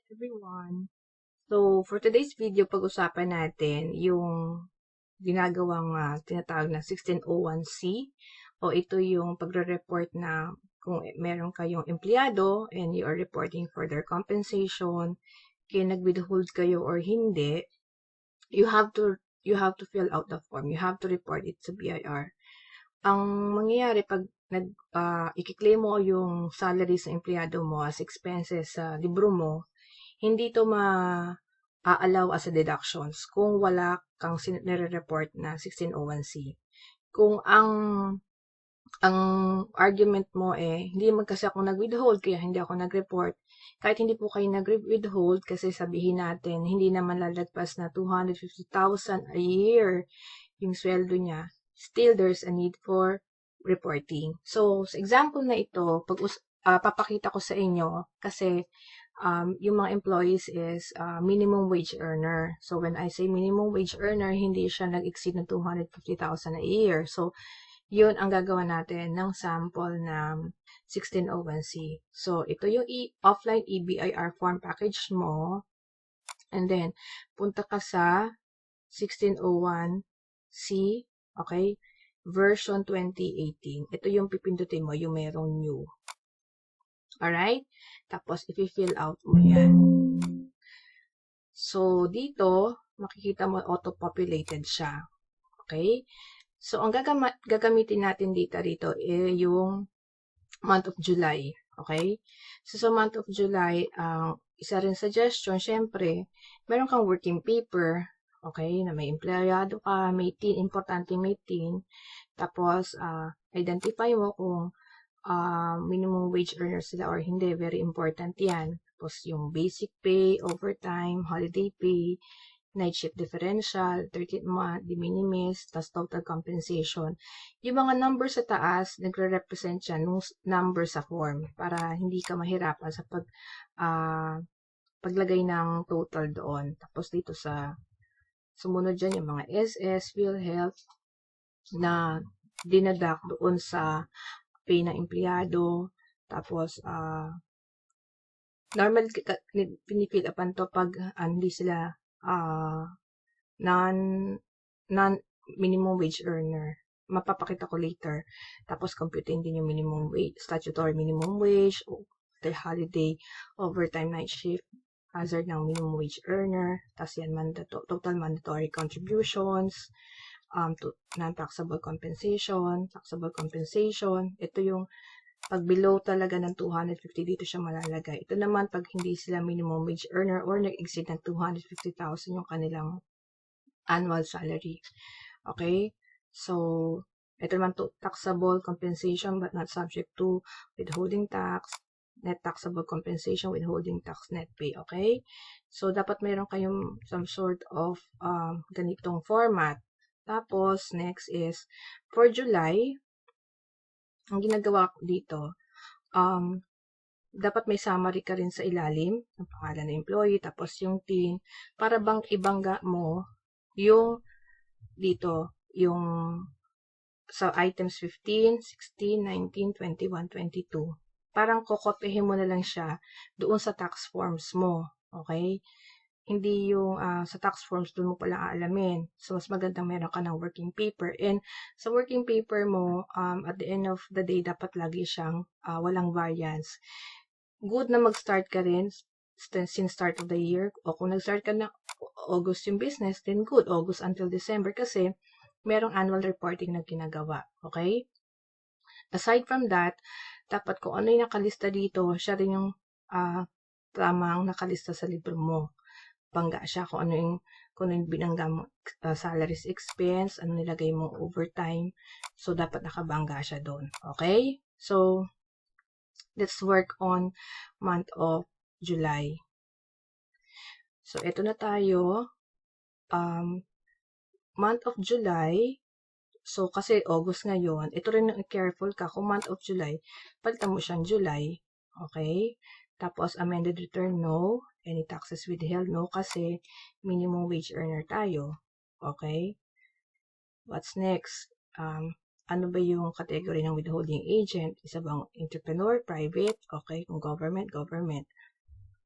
Everyone. So, for today's video, pag-usapan natin yung ginagawang tinatawag na 1601C o ito yung pagre-report na kung meron kayong empleyado and you are reporting for their compensation, kaya nag-withhold kayo or hindi, you have to fill out the form. You have to report it sa BIR. Ang mangyayari pag i-claim mo yung salary sa empleyado mo as expenses sa libro mo, hindi to ma-allow as a deductions kung wala kang nire-report na 1601C. Kung ang argument mo hindi man kasi ako nag-withhold kaya hindi ako nag-report, kahit hindi po kayo nag-withhold kasi sabihin natin hindi naman lalagpas na 250,000 a year yung sweldo niya, still there's a need for reporting. So, sa example na ito, papakita ko sa inyo kasi yung mga employees is minimum wage earner. So, when I say minimum wage earner, hindi siya nag-exceed ng 250,000 a year. So, yun ang gagawa natin ng sample ng 1601C. So, ito yung offline EBIR form package mo. And then, punta ka sa 1601C, okay? Version 2018. Ito yung pipindutin mo, yung merong new. Alright? Tapos, i-fill out mo yan. So, dito, makikita mo auto-populated siya. Okay? So, ang gagamitin natin dito yung month of July. Okay? So, sa month of July, isa rin suggestion, syempre, meron kang working paper, okay, na may empleyado ka, may teen, importante may teen. Tapos, identify mo kung minimum wage earner sila or hindi. Very important yan. Tapos, yung basic pay, overtime, holiday pay, night shift differential, 13th month, de minimis, tas total compensation. Yung mga number sa taas, nagre-represent siya nung number sa form para hindi ka mahirapan sa paglagay ng total doon. Tapos dito sa sumunod dyan, yung mga SS, PhilHealth na dinadak doon sa pay ng empleyado. Tapos, normal pinifill upan to pag hindi sila non-minimum wage earner. Mapapakita ko later. Tapos, computing din yung minimum wage, statutory minimum wage, the holiday, overtime night shift, hazard ng minimum wage earner, tapos yan, total mandatory contributions, non-taxable compensation, taxable compensation. Ito yung pag below talaga ng 250, dito siya malalagay. Ito naman, pag hindi sila minimum wage earner or nag-exceed ng 250,000 yung kanilang annual salary. Okay? So, ito naman taxable compensation but not subject to withholding tax, net taxable compensation, withholding tax, net pay. Okay? So, dapat mayroon kayong some sort of ganitong format. Tapos, next is, for July, ang ginagawa ko dito, dapat may summary ka rin sa ilalim, ang pangalan ng employee, tapos yung team, para bang ibangga mo yung dito, yung sa items 15, 16, 19, 21, 22. Parang kokopihin mo na lang siya doon sa tax forms mo. Okay? Hindi yung sa tax forms doon mo pala aalamin. So, mas magandang meron ka ng working paper. And sa working paper mo, at the end of the day, dapat lagi siyang walang variance. Good na mag-start ka rin since start of the year. O kung nag-start ka na August yung business, then good. August until December kasi merong annual reporting na ginagawa. Okay? Aside from that, dapat kung ano yung nakalista dito, siya rin yung tamang nakalista sa libro mo. Bangga siya kung ano yung binangga mo, salaries expense, ano nilagay mo overtime. So, dapat nakabangga siya doon. Okay? So, let's work on month of July. So, ito na tayo. Month of July. So, kasi August ngayon, ito rin careful ka. Kung month of July, palitan mo siyang July. Okay? Tapos, amended return, no. Any taxes withheld, no. Kasi, minimum wage earner tayo. Okay? What's next? Ano ba yung category ng withholding agent? Isa bang entrepreneur, private? Okay? Kung government, government.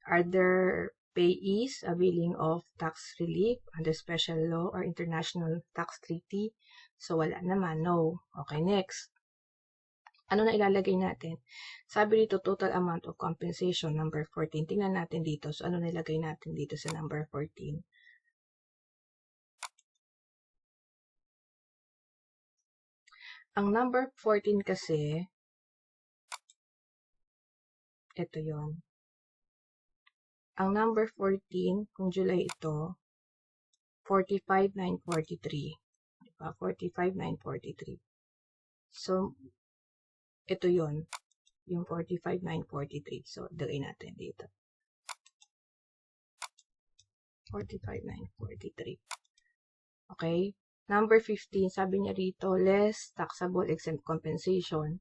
Are there payees availing of tax relief under special law or international tax treaty? So, wala naman. No. Okay, next. Ano na ilalagay natin? Sabi dito, total amount of compensation, number 14. Tingnan natin dito. So, ano nilagay natin dito sa number 14? Ang number 14 kasi, ito yon. Ang number 14, kung July ito, 45,943. Diba? 45,943. So, ito yon, yung 45,943. So, dagay natin dito. 45,943. Okay? Number 15, sabi niya rito, less taxable exempt compensation.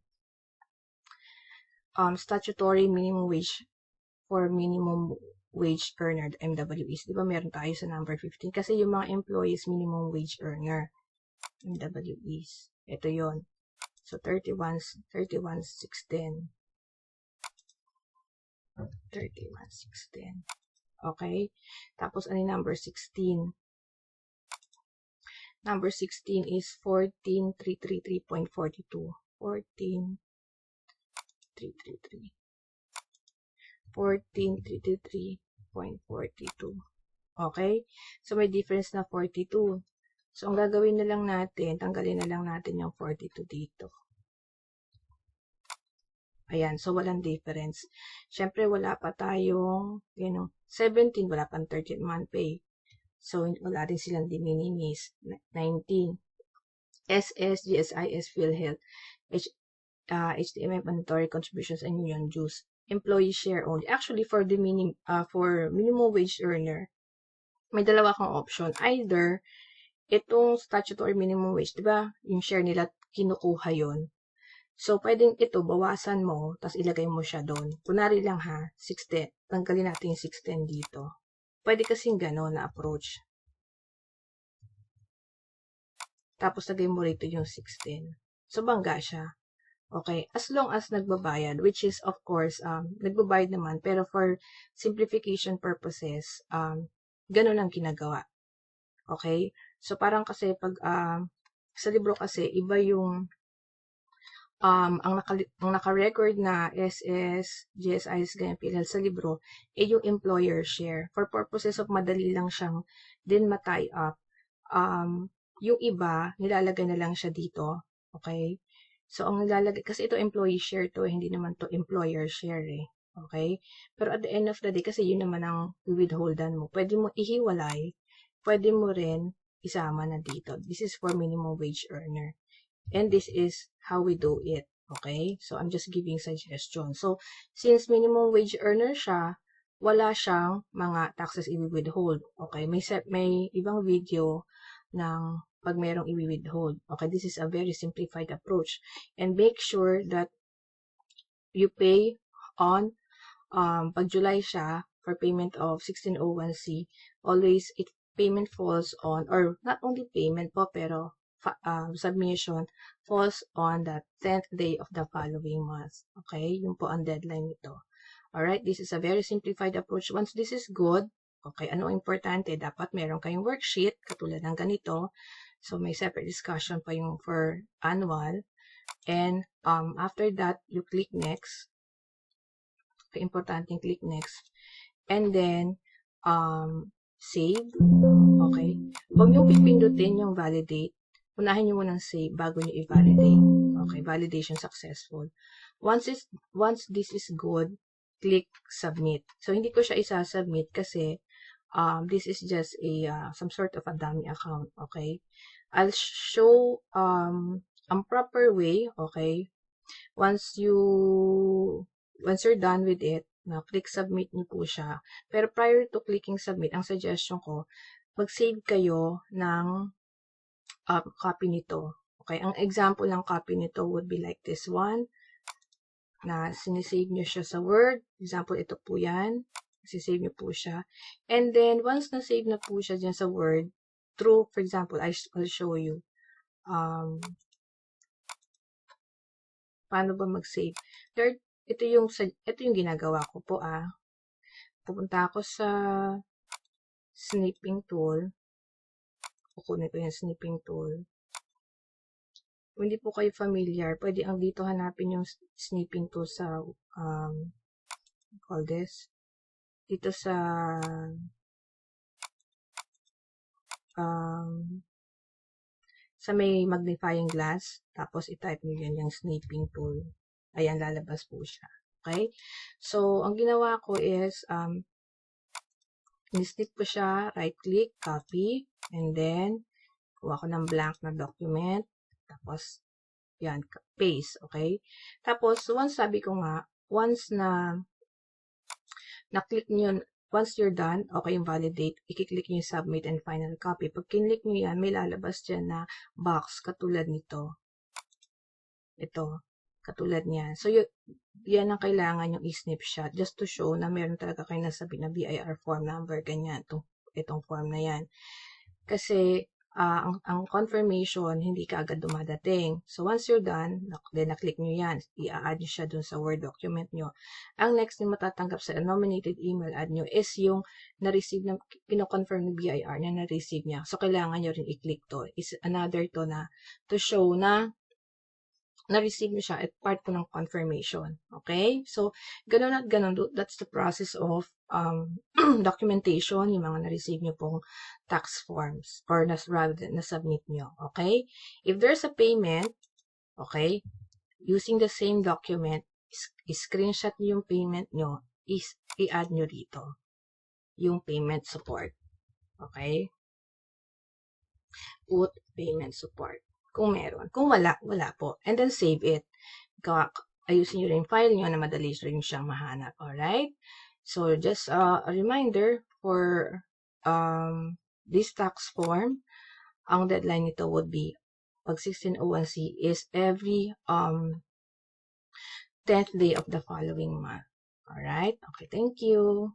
Statutory minimum wage for minimum wage earner, MWEs. Di ba meron tayo sa number 15? Kasi yung mga employees, minimum wage earner, MWEs. Ito yon. So, 31,610. 31,610. Okay? Tapos, ano yung number 16? Number 16 is 14,333.42. 14,333. 14,333.42. Okay? So, may difference na 42. So, ang gagawin na lang natin, tanggalin na lang natin yung 42 dito. Ayan. So, walang difference. Siyempre, wala pa tayong, 17, wala pang 13th month pay. So, wala rin silang de minimis. 19. SS, GSIS, PhilHealth, HTMF, mandatory contributions, and union dues. Employee share only. Actually, for minimum wage earner, may dalawa kang option. Either, itong statutory minimum wage, diba? Yung share nila, kinukuha yon. So, pwedeng ito, bawasan mo, tapos ilagay mo siya doon. Kunwari lang ha, 610. Tanggalin natin yung 610 dito. Pwede kasing gano'n na approach. Tapos, lagay mo rito yung 610. So, bangga siya. Okay, as long as nagbabayad, which is of course, nagbabayad naman, pero for simplification purposes, ganun ang ginagawa. Okay? So, parang kasi pag, sa libro kasi, iba yung, ang naka-record na SS, GSIS, ganyan, PhilHealth sa libro, yung employer share. For purposes of madali lang siyang din ma-tie up, yung iba, nilalagay na lang siya dito. Okay? So, ang nilalagay, kasi ito employee share to, hindi naman to employer share eh. Okay? Pero at the end of the day, kasi yun naman ang withholdan mo. Pwede mo ihiwalay, pwede mo rin isama na dito. This is for minimum wage earner. And this is how we do it. Okay? So, I'm just giving suggestion. So, since minimum wage earner siya, wala siyang mga taxes i-withhold. Okay? May ibang video ng pag merong i-withhold. Okay, this is a very simplified approach. And make sure that you pay on, pag July siya, for payment of 1601C, always payment falls on, or not only payment po, pero submission falls on the 10th day of the following month. Okay, yun po ang deadline nito. Alright, this is a very simplified approach. Once this is good, okay, ano importante? Dapat meron kayong worksheet, katulad ng ganito. So, may separate discussion pa yung for annual. And, after that, you click next. Okay, importante yung click next. And then, save. Okay. Huwag nyo pipindutin yung validate. Unahin nyo munang save bago nyo i-validate. Okay, validation successful. Once this is good, click submit. So, hindi ko siya isa-submit kasi this is just some sort of a dummy account. Okay. I'll show a proper way. Okay. Once you're done with it, na click submit niyo po siya. Pero prior to clicking submit, ang suggestion ko, mag-save kayo ng copy nito. Okay, ang example ng copy nito would be like this one, na sinisave nyo siya sa Word. Example, ito po yan. Sisave nyo po siya. And then, once na-save na po siya dyan sa Word, through, for example, I'll show you. Paano ba mag-save? Ito yung ginagawa ko po pupunta ako sa snipping tool. Kukunin ko yung snipping tool. Kung hindi po kayo familiar, pwede ang dito hanapin yung snipping tool sa, call this, dito sa, sa may magnifying glass, tapos i-type nyo yan yung snipping tool. Ayan, lalabas po siya. Okay? So, ang ginawa ko is, in-snip ko siya, right-click, copy, and then, kuha ko ng blank na document, tapos, yan, paste, okay? Tapos, once sabi ko nga, once na-click nyo, once you're done, okay yung validate, i-click nyo yung submit and final copy. Pag kinlik nyo yan, may lalabas dyan na box, katulad nito. Ito, katulad niyan. So, yan ang kailangan yung i-snapshot just to show na meron talaga kayo nasabi na BIR form number, ganyan, itong form na yan. Kasi, ang confirmation, hindi ka agad dumadating. So, once you're done, then na-click nyo yan. I-add nyo siya dun sa Word document nyo. Ang next na matatanggap sa nominated email ad nyo is yung na-receive na, kino-confirm ng BIR na na-receive niya. So, kailangan nyo rin i-click to. Is another to na, to show na na-receive nyo siya at part po ng confirmation. Okay? So, ganun at ganun. That's the process of documentation, yung mga na-receive nyo pong tax forms or rather na-submit nyo. Okay? If there's a payment, okay, using the same document, screenshot nyo yung payment nyo, i-add nyo dito yung payment support. Okay? Put payment support. Kung meron. Kung wala, wala po. And then save it. Ayusin nyo rin yung file nyo na madali rin siyang mahanap. Alright? So, just a reminder for this tax form, ang deadline nito would be, pag 1601C is every 10th day of the following month. Alright? Okay, thank you.